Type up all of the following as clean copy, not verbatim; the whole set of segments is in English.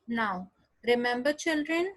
Now, remember children,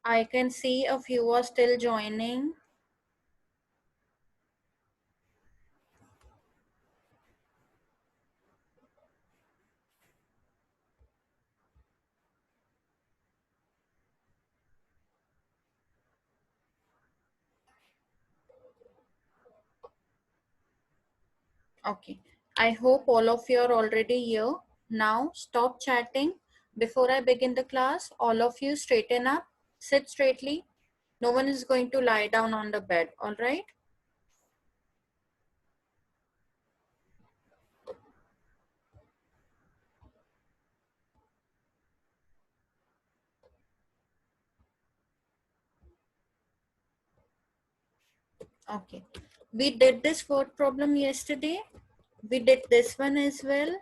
I can see a few are still joining. Okay. I hope all of you are already here. Now, stop chatting. Before I begin the class, all of you straighten up, sit straightly. No one is going to lie down on the bed, all right? Okay. We did this word problem yesterday. We did this one as well,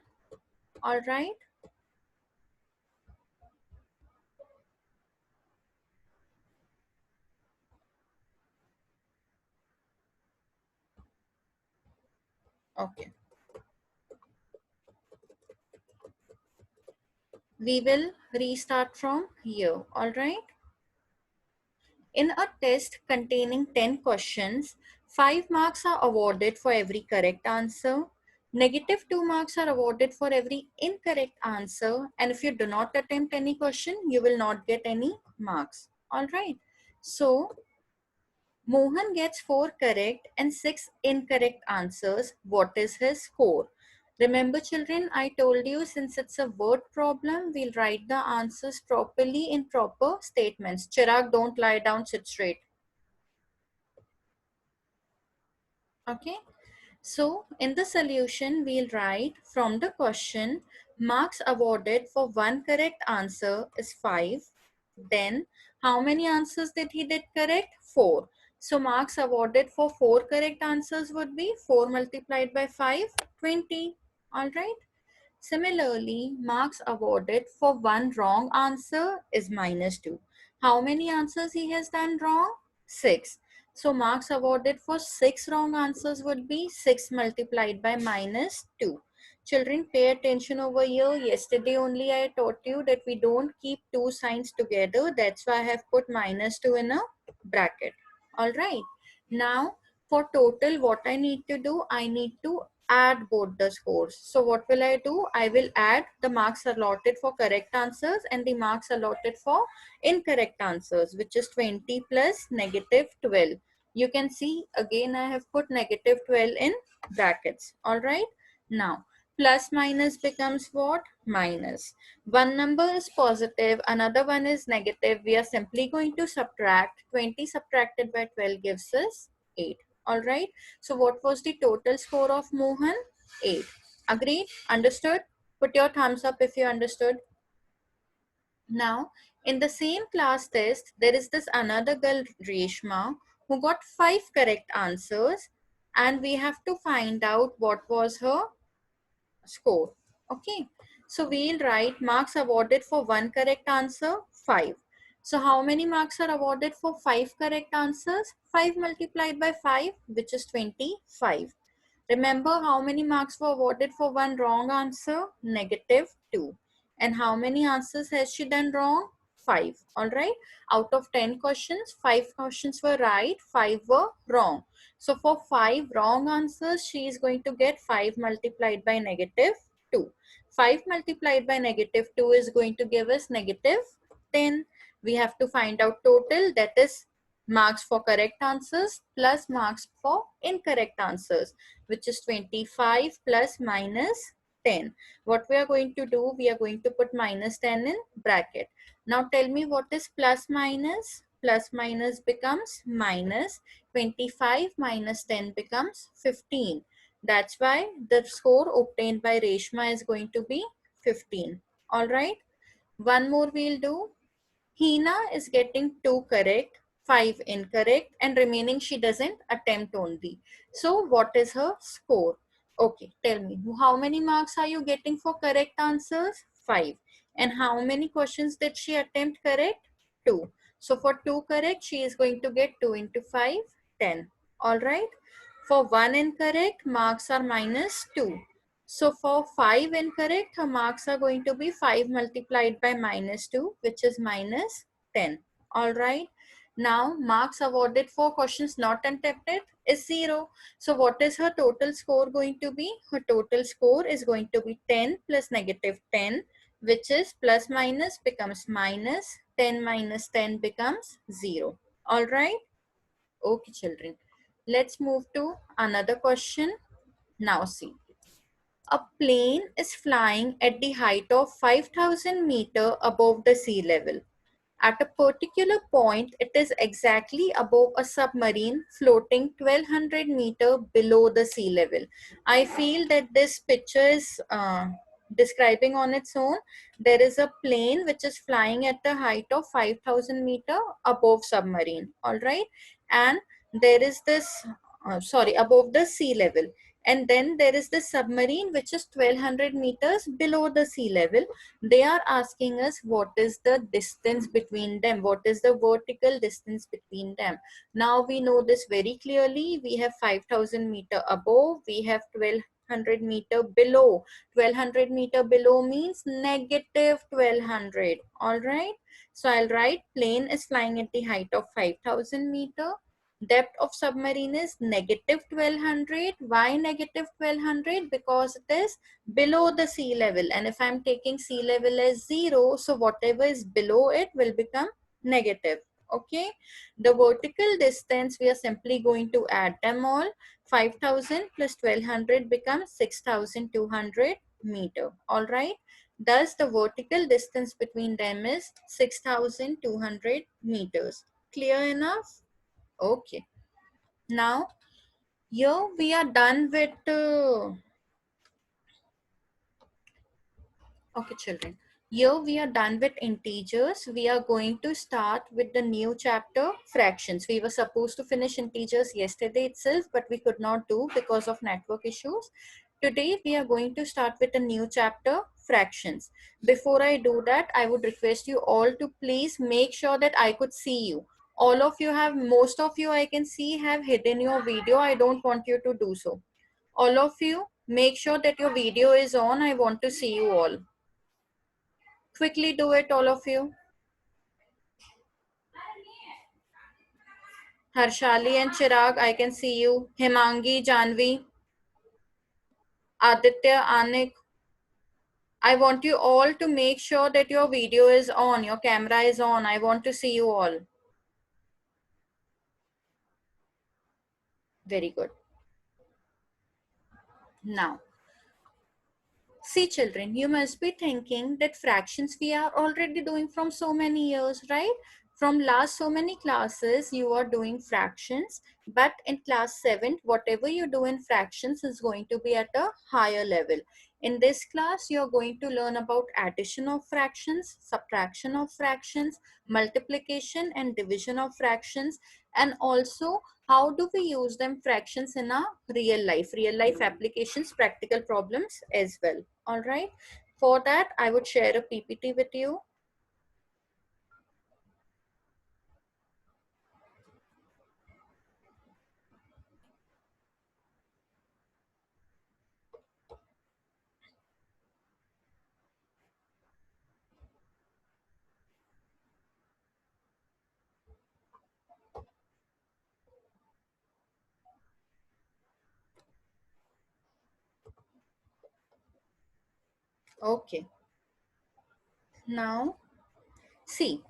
all right? Okay. We will restart from here, all right? In a test containing 10 questions, 5 marks are awarded for every correct answer. Negative 2 marks are awarded for every incorrect answer. And if you do not attempt any question, you will not get any marks. All right. So, Mohan gets 4 correct and 6 incorrect answers. What is his score? Remember children, I told you since it's a word problem, we'll write the answers properly in proper statements. Chirag, don't lie down, sit straight. Okay. So in the solution, we'll write from the question, marks awarded for one correct answer is 5. Then how many answers did he did correct? 4. So marks awarded for 4 correct answers would be 4 multiplied by 5, 20. All right. Similarly, marks awarded for one wrong answer is -2. How many answers he has done wrong? 6. So marks awarded for 6 wrong answers would be 6 multiplied by -2. Children, pay attention over here. Yesterday only I taught you that we don't keep two signs together. That's why I have put -2 in a bracket. Alright. Now, for total, what I need to do, I need to add both the scores. So what will I do? I will add the marks allotted for correct answers and the marks allotted for incorrect answers, which is 20 plus -12. You can see again I have put -12 in brackets. All right. Now plus minus becomes what? Minus. One number is positive, another one is negative. We are simply going to subtract. 20 subtracted by 12 gives us 8. All right. So what was the total score of Mohan? 8. Agreed? Understood? Put your thumbs up if you understood. Now, in the same class test, there is this another girl, Reshma, who got 5 correct answers, and we have to find out what was her score. Okay, so we'll write marks awarded for one correct answer, 5. So how many marks are awarded for 5 correct answers? 5 multiplied by 5, which is 25. Remember how many marks were awarded for one wrong answer? -2. And how many answers has she done wrong? 5. Alright. Out of 10 questions, 5 questions were right, 5 were wrong. So for 5 wrong answers, she is going to get 5 multiplied by -2. 5 multiplied by -2 is going to give us -10. We have to find out total, that is marks for correct answers plus marks for incorrect answers, which is 25 plus minus 10. What we are going to do, we are going to put minus 10 in bracket. Now tell me what is plus minus. Plus minus becomes minus 25 minus 10 becomes 15. That's why the score obtained by Reshma is going to be 15. Alright. One more we'll do. Hina is getting 2 correct, 5 incorrect, and remaining she doesn't attempt only. So what is her score? Okay, tell me, how many marks are you getting for correct answers? 5. And how many questions did she attempt correct? 2. So for 2 correct, she is going to get 2 into 5, 10. Alright. For 1 incorrect, marks are minus 2. So for 5 incorrect, her marks are going to be 5 multiplied by minus 2, which is minus 10. Alright. Now, marks awarded for questions not attempted is 0. So what is her total score going to be? Her total score is going to be 10 plus negative 10, which is plus minus becomes minus, 10 minus 10 becomes 0. Alright. Okay, children. Let's move to another question. Now see. A plane is flying at the height of 5,000 meter above the sea level. At a particular point, it is exactly above a submarine floating 1200 meter below the sea level. I feel that this picture is describing on its own. There is a plane which is flying at the height of 5,000 meter above submarine. All right. And there is this, above the sea level. And then there is the submarine which is 1200 meters below the sea level. They are asking us what is the distance between them, what is the vertical distance between them. Now we know this very clearly. We have 5,000 meter above, we have 1200 meter below. 1200 meter below means negative 1200. All right. So I'll write plane is flying at the height of 5,000 meter. Depth of submarine is negative 1200. Why negative 1200? Because it is below the sea level, and if I'm taking sea level as 0, so whatever is below it will become negative. Okay, the vertical distance, we are simply going to add them all. 5,000 plus 1200 becomes 6,200 meter. All right, thus the vertical distance between them is 6,200 meters. Clear enough? Okay, now here we are done with okay, children. Here we are done with integers. We are going to start with the new chapter, fractions. We were supposed to finish integers yesterday itself, but we could not do because of network issues. Today we are going to start with a new chapter, fractions. Before I do that, I would request you all to please make sure that I could see you. All of you have, most of you I can see have hidden your video. I don't want you to do so. All of you, make sure that your video is on. I want to see you all. Quickly do it, all of you. Harshali and Chirag, I can see you. Himangi, Janvi, Aditya, Anik. I want you all to make sure that your video is on, your camera is on. I want to see you all. Very good. Now, see children, you must be thinking that fractions we are already doing from so many years, right? From last so many classes, you are doing fractions, but in class 7th, whatever you do in fractions is going to be at a higher level. In this class, you're going to learn about addition of fractions, subtraction of fractions, multiplication and division of fractions, and also how do we use them fractions in our real life applications, practical problems as well. All right. For that, I would share a PPT with you. Okay. Now, see,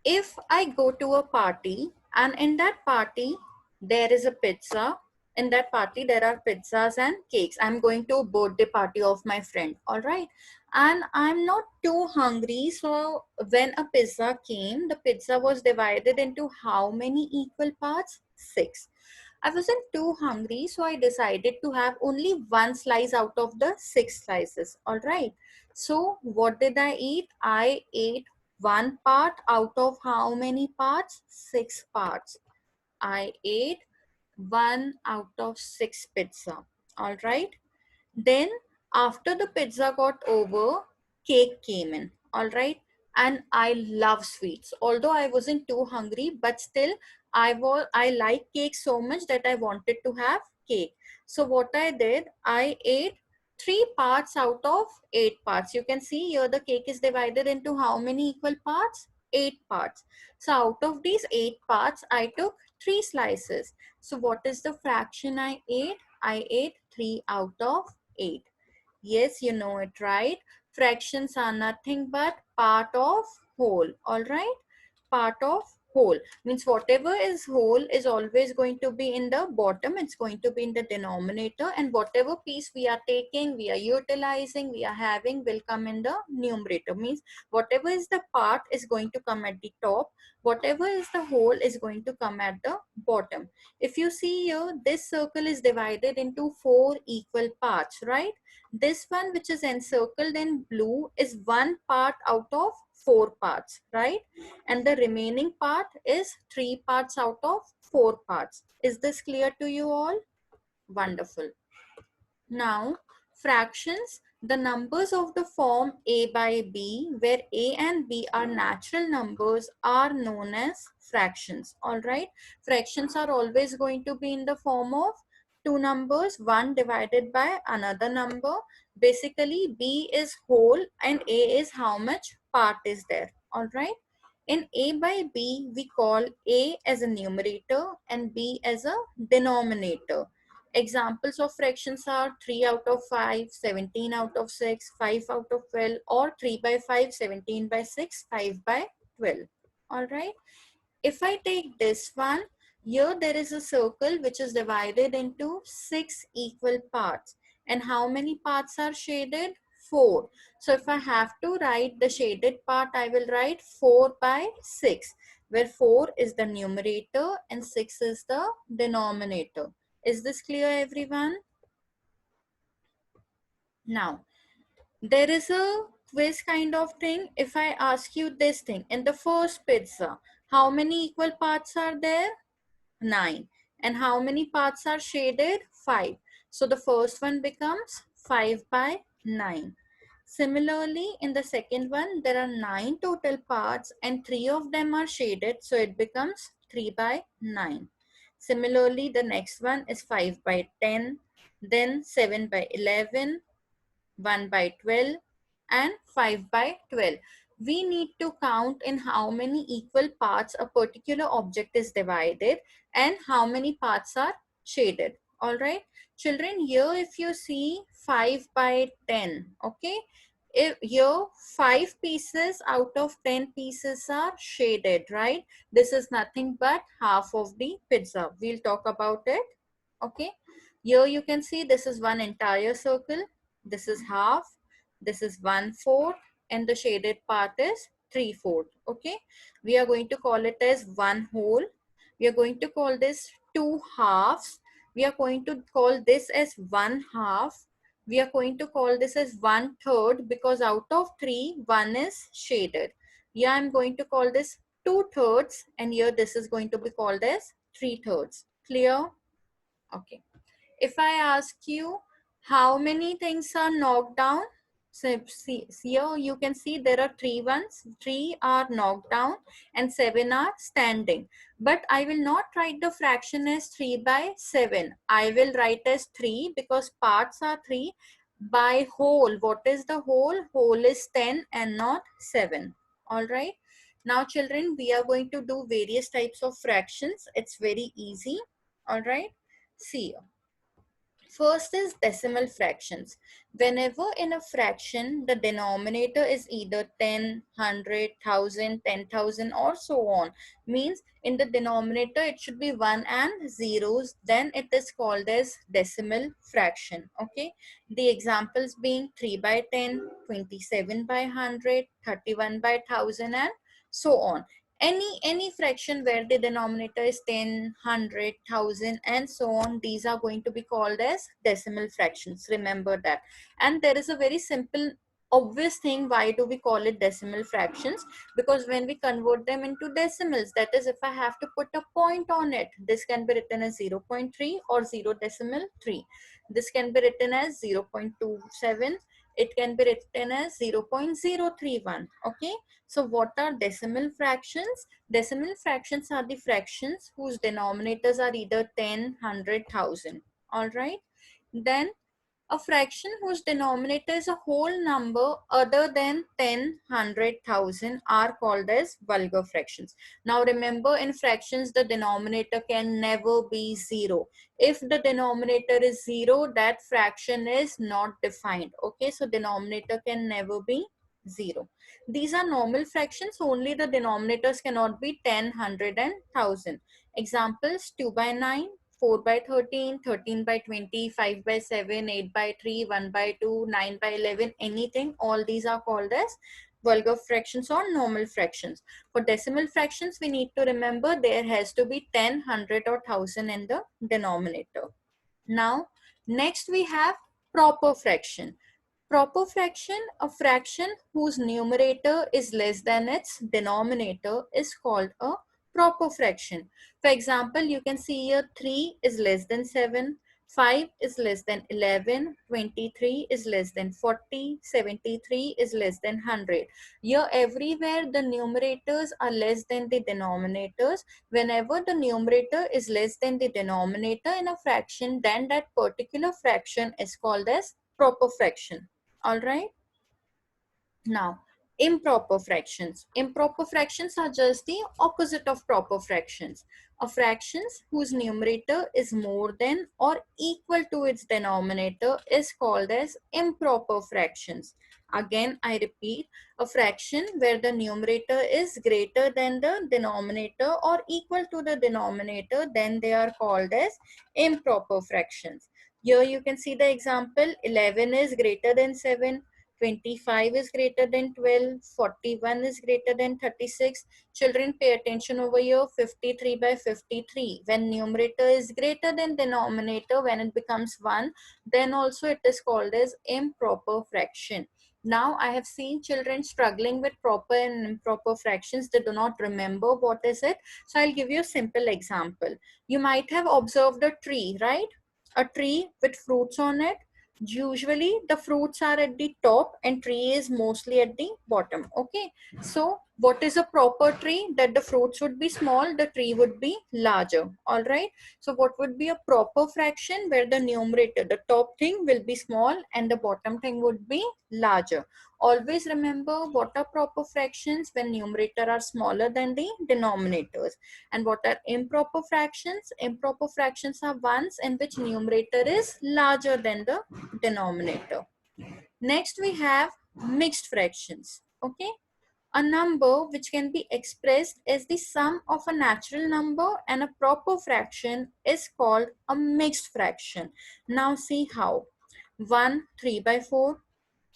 if I go to a party and in that party, there is a pizza, In that party there are pizzas and cakes. I'm going to a birthday party of my friend, all right, and I'm not too hungry. So when a pizza came, the pizza was divided into how many equal parts? 6. I wasn't too hungry, so I decided to have only one slice out of the 6 slices, all right. So what did I eat? I ate one part out of how many parts? 6 parts. I ate 1 out of 6 pizza. All right. Then after the pizza got over, cake came in. All right. And I love sweets. Although I wasn't too hungry, but still I like cake so much that I wanted to have cake. So what I did, I ate 3 parts out of 8 parts. You can see here the cake is divided into how many equal parts? 8 parts. So out of these 8 parts, I took 3 slices. So what is the fraction I ate? I ate 3 out of 8. Yes, you know it, right? Fractions are nothing but part of whole, all right? Part of whole means whatever is whole is always going to be in the bottom. It's going to be in the denominator, and whatever piece we are taking, we are utilizing, we are having will come in the numerator. Means whatever is the part is going to come at the top, whatever is the whole is going to come at the bottom. If you see here, this circle is divided into 4 equal parts, right? This one which is encircled in blue is one part out of 4 parts, right? And the remaining part is 3 parts out of 4 parts. Is this clear to you all? Wonderful. Now, fractions, the numbers of the form a by b, where a and b are natural numbers, are known as fractions. All right. Fractions are always going to be in the form of two numbers, one divided by another number. Basically, b is whole and a is how much part is there. All right. In a by b, we call a as a numerator and b as a denominator. Examples of fractions are 3 out of 5, 17 out of 6, 5 out of 12, or 3 by 5, 17 by 6, 5 by 12. All right. If I take this one, here there is a circle which is divided into 6 equal parts. And how many parts are shaded? 4. So if I have to write the shaded part, I will write 4 by 6, where 4 is the numerator and 6 is the denominator. Is this clear, everyone? Now, there is a quiz kind of thing. If I ask you this thing, in the first pizza, how many equal parts are there? 9. And how many parts are shaded? 5. So the first one becomes 5 by 9. Similarly, in the second one, there are 9 total parts and 3 of them are shaded. So it becomes 3 by 9. Similarly, the next one is 5 by 10, then 7 by 11, 1 by 12, and 5 by 12. We need to count in how many equal parts a particular object is divided and how many parts are shaded. All right. Children, here if you see 5 by 10, okay. If here 5 pieces out of 10 pieces are shaded, right? This is nothing but half of the pizza. We'll talk about it. Okay. Here you can see this is one entire circle. This is half. This is 1/4. And the shaded part is 3/4. Okay. We are going to call it as one whole. We are going to call this two halves. We are going to call this as one half. We are going to call this as 1/3 because out of 3, 1 is shaded. Yeah, I'm going to call this 2/3 and here this is going to be called as 3/3. Clear? Okay. If I ask you how many things are knocked down, so here you can see there are 3 ones, 3 are knocked down and 7 are standing. But I will not write the fraction as 3 by 7. I will write as 3 because parts are 3 by whole. What is the whole? Whole is 10 and not 7. All right. Now children, we are going to do various types of fractions. It's very easy. All right. See. First is decimal fractions. Whenever in a fraction the denominator is either 10, 100, 1000, 10,000 or so on, means in the denominator it should be 1 and zeros, then it is called as decimal fraction. Okay, the examples being 3 by 10, 27 by 100, 31 by 1000 and so on. Any fraction where the denominator is 10, 100, 1000 and so on, these are going to be called as decimal fractions. Remember that. And there is a very simple obvious thing, why do we call it decimal fractions? Because when we convert them into decimals, that is, if I have to put a point on it, this can be written as 0.3 or 0 decimal 3. This can be written as 0.27. It can be written as 0.031. Okay, so what are decimal fractions? Decimal fractions are the fractions whose denominators are either 10, 100, 1000. All right. Then a fraction whose denominator is a whole number other than 10, 100, 1000 are called as vulgar fractions. Now remember, in fractions the denominator can never be 0. If the denominator is 0, that fraction is not defined. Okay, so denominator can never be 0. These are normal fractions, only the denominators cannot be 10, 100 and 1000. Examples: 2 by 9, 4 by 13, 13 by 20, 5 by 7, 8 by 3, 1 by 2, 9 by 11, anything. All these are called as vulgar fractions or normal fractions. For decimal fractions, we need to remember there has to be 10, 100 or 1000 in the denominator. Now, next we have proper fraction. Proper fraction, a fraction whose numerator is less than its denominator, is called a proper fraction. For example, you can see here 3 is less than 7, 5 is less than 11, 23 is less than 40, 73 is less than 100. Here everywhere the numerators are less than the denominators. Whenever the numerator is less than the denominator in a fraction, then that particular fraction is called as proper fraction. All right. Now, improper fractions. Improper fractions are just the opposite of proper fractions. A fractions whose numerator is more than or equal to its denominator is called as improper fractions. Again, I repeat, a fraction where the numerator is greater than the denominator or equal to the denominator, then they are called as improper fractions. Here you can see the example: 11 is greater than 7, 25 is greater than 12, 41 is greater than 36. Children, pay attention over here. 53 by 53. When numerator is greater than denominator, when it becomes 1, then also it is called as improper fraction. Now, I have seen children struggling with proper and improper fractions. They do not remember what is it. So, I'll give you a simple example. You might have observed a tree, right? A tree with fruits on it. Usually the fruits are at the top and tree is mostly at the bottom. Okay, so what is a proper tree? That the fruits would be small, the tree would be larger. All right, so what would be a proper fraction? Where the numerator, the top thing, will be small and the bottom thing would be larger. Always remember what are proper fractions: when numerator are smaller than the denominators. And what are improper fractions? Improper fractions are ones in which numerator is larger than the denominator. Next we have mixed fractions. Okay, a number which can be expressed as the sum of a natural number and a proper fraction is called a mixed fraction. Now see how. 1 3 by 4,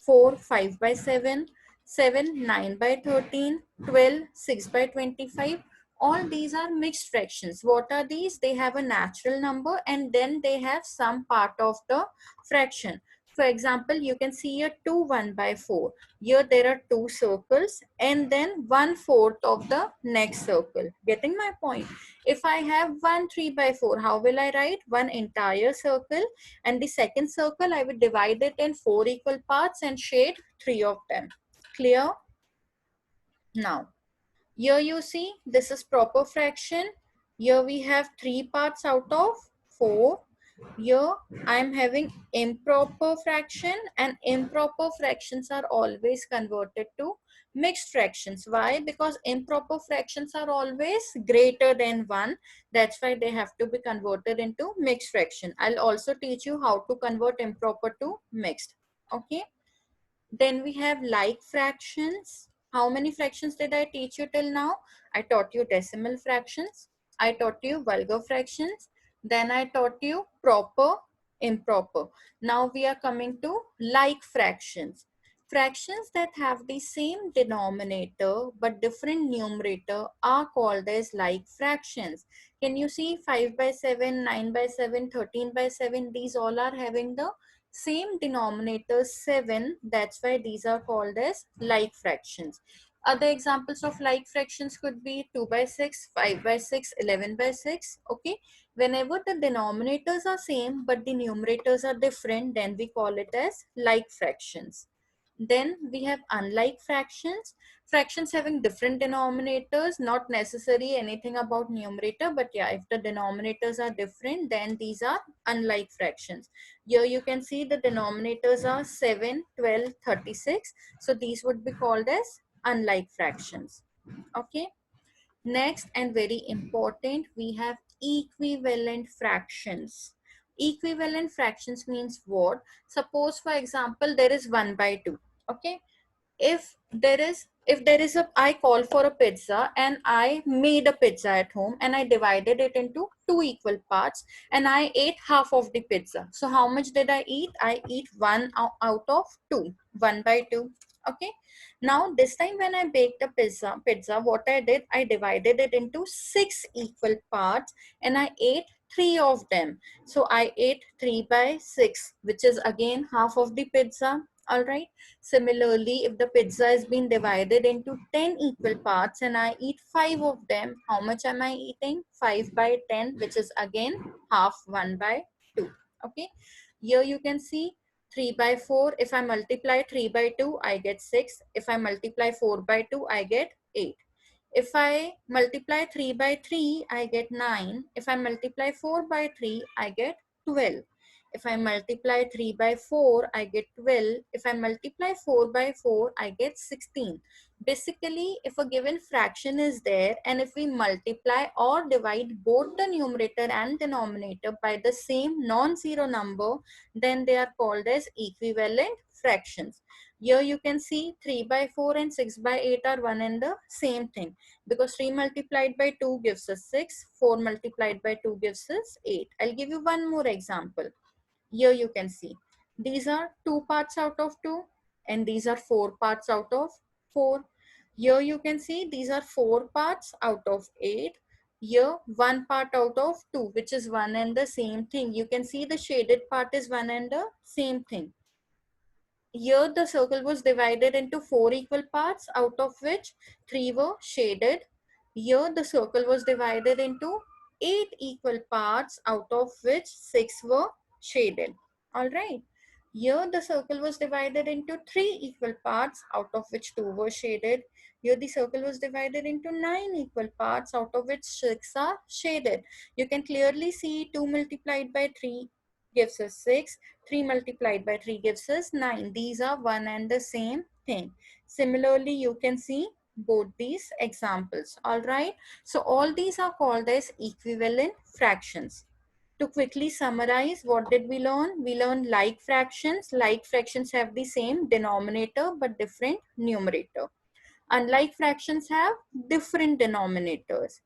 4 5 by 7, 7 9 by 13, 12 6 by 25. All these are mixed fractions. What are these? They have a natural number and then they have some part of the fraction. For example, you can see here 2 1 by 4. Here there are two circles and then 1/4 of the next circle. Getting my point? If I have 1 3 by 4, how will I write? One entire circle, and the second circle I will divide it in 4 equal parts and shade 3 of them. Clear? Now, here you see this is proper fraction. Here we have 3 parts out of 4. Here I am having improper fraction, and improper fractions are always converted to mixed fractions. Why? Because improper fractions are always greater than 1. That's why they have to be converted into mixed fraction. I'll also teach you how to convert improper to mixed. Okay. Then we have like fractions. How many fractions did I teach you till now? I taught you decimal fractions. I taught you vulgar fractions. Then I taught you proper, improper. Now we are coming to like fractions. Fractions that have the same denominator but different numerator are called as like fractions. Can you see 5 by 7, 9 by 7, 13 by 7? These all are having the same denominator 7. That's why these are called as like fractions. Other examples of like fractions could be 2 by 6, 5 by 6, 11 by 6. Okay, whenever the denominators are same but the numerators are different, then we call it as like fractions. Then we have unlike fractions. Fractions having different denominators, not necessary anything about numerator, but yeah, if the denominators are different, then these are unlike fractions. Here you can see the denominators are 7, 12, 36. So these would be called as unlike fractions. Okay. Next, and very important, we have equivalent fractions. Equivalent fractions means what? Suppose for example, there is 1 by 2. Okay, if there is a I call for a pizza and I made a pizza at home and I divided it into two equal parts and I ate half of the pizza. So how much did I eat? I eat one out of two, 1 by 2. Okay, now this time when I baked a pizza, what I did, I divided it into 6 equal parts and I ate 3 of them. So I ate 3 by 6, which is again half of the pizza. All right. Similarly, if the pizza has been divided into 10 equal parts and I eat 5 of them, how much am I eating? 5 by 10, which is again half, 1 by 2. Okay. Here you can see 3 by 4. If I multiply 3 by 2, I get 6. If I multiply 4 by 2, I get 8. If I multiply 3 by 3, I get 9. If I multiply 4 by 3, I get 12. If I multiply 3 by 4, I get 12. If I multiply 4 by 4, I get 16. Basically, if a given fraction is there and if we multiply or divide both the numerator and denominator by the same non-zero number, then they are called as equivalent fractions. Here you can see 3 by 4 and 6 by 8 are one and the same thing, because 3 multiplied by 2 gives us 6, 4 multiplied by 2 gives us 8. I'll give you one more example. Here you can see these are 2 parts out of 2 and these are 4 parts out of 4. Here you can see these are 4 parts out of 8. Here 1 part out of 2, which is one and the same thing. You can see the shaded part is one and the same thing. Here the circle was divided into 4 equal parts, out of which 3 were shaded. Here the circle was divided into 8 equal parts, out of which 6 were shaded. Alright. Here the circle was divided into 3 equal parts, out of which 2 were shaded. Here the circle was divided into 9 equal parts, out of which 6 are shaded. You can clearly see 2 multiplied by 3 gives us 6. 3 multiplied by 3 gives us 9. These are one and the same thing. Similarly, you can see both these examples. All right. So all these are called as equivalent fractions. To quickly summarize, what did we learn? We learned like fractions. Like fractions have the same denominator but different numerator. Unlike fractions have different denominators.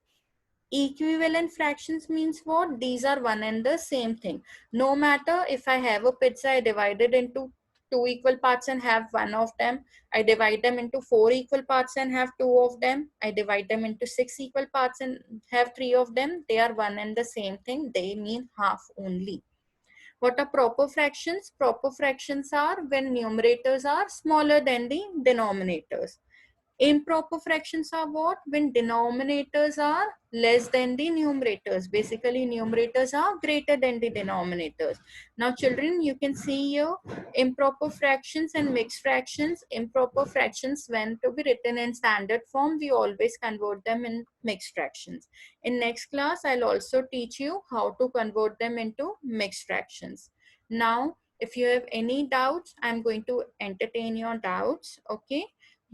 Equivalent fractions means what? These are one and the same thing. No matter if I have a pizza, I divide it into two equal parts and have one of them. I divide them into four equal parts and have two of them. I divide them into six equal parts and have three of them. They are one and the same thing. They mean half only. What are proper fractions? Proper fractions are when numerators are smaller than the denominators. Improper fractions are what? When denominators are less than the numerators. Basically, numerators are greater than the denominators. Now, children, you can see here improper fractions and mixed fractions. Improper fractions, when to be written in standard form, we always convert them in mixed fractions. In next class, I'll also teach you how to convert them into mixed fractions. Now, if you have any doubts, I'm going to entertain your doubts. Okay,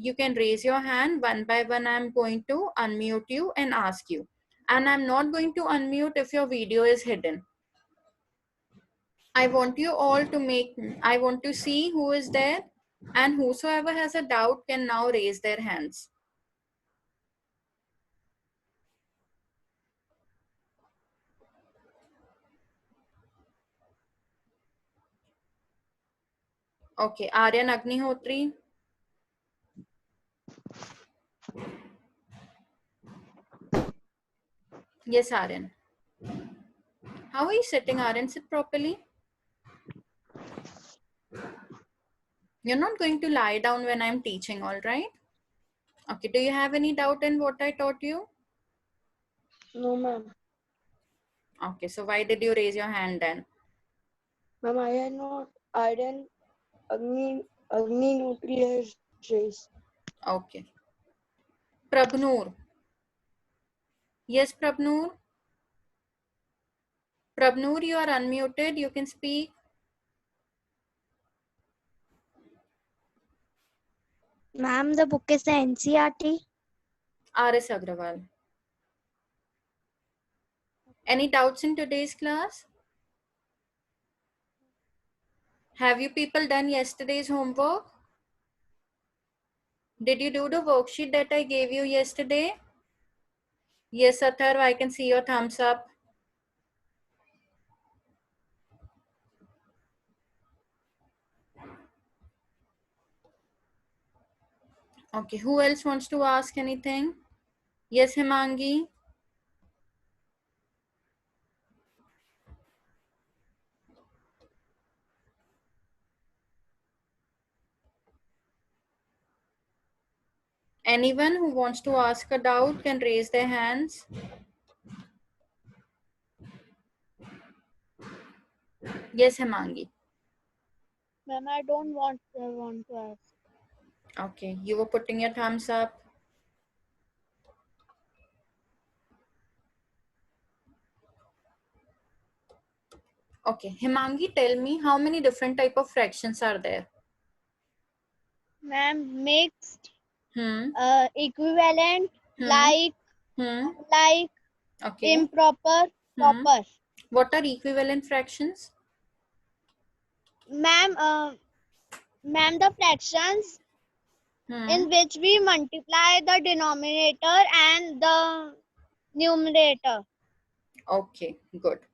you can raise your hand one by one. I'm going to unmute you and ask you. And I'm not going to unmute if your video is hidden. I want you all to I want to see who is there, and whosoever has a doubt can now raise their hands. Okay, Aryan Agnihotri. Yes, Aryan. How are you sitting, Aryan? Sit properly. You're not going to lie down when I'm teaching, all right? Okay, do you have any doubt in what I taught you? No, ma'am. Okay, so why did you raise your hand then? Ma'am, I didn't Agni nuclear race. Okay. Prabnoor. Yes, Prabnoor. Prabnoor, you are unmuted. You can speak. Ma'am, the book is the NCRT. R.S. Agrawal. Any doubts in today's class? Have you people done yesterday's homework? Did you do the worksheet that I gave you yesterday? Yes, Atharv, I can see your thumbs up. Okay, who else wants to ask anything? Yes, Himangi. Anyone who wants to ask a doubt can raise their hands. Yes, Himangi. Ma'am, I don't want to ask. Okay, you were putting your thumbs up. Okay, Himangi, tell me how many different type of fractions are there? Ma'am, mixed, Hmm. equivalent, Hmm. like, Hmm. unlike, Okay. improper, Hmm. proper. What are equivalent fractions? Ma'am, the fractions Hmm. in which we multiply the denominator and the numerator. Okay, good.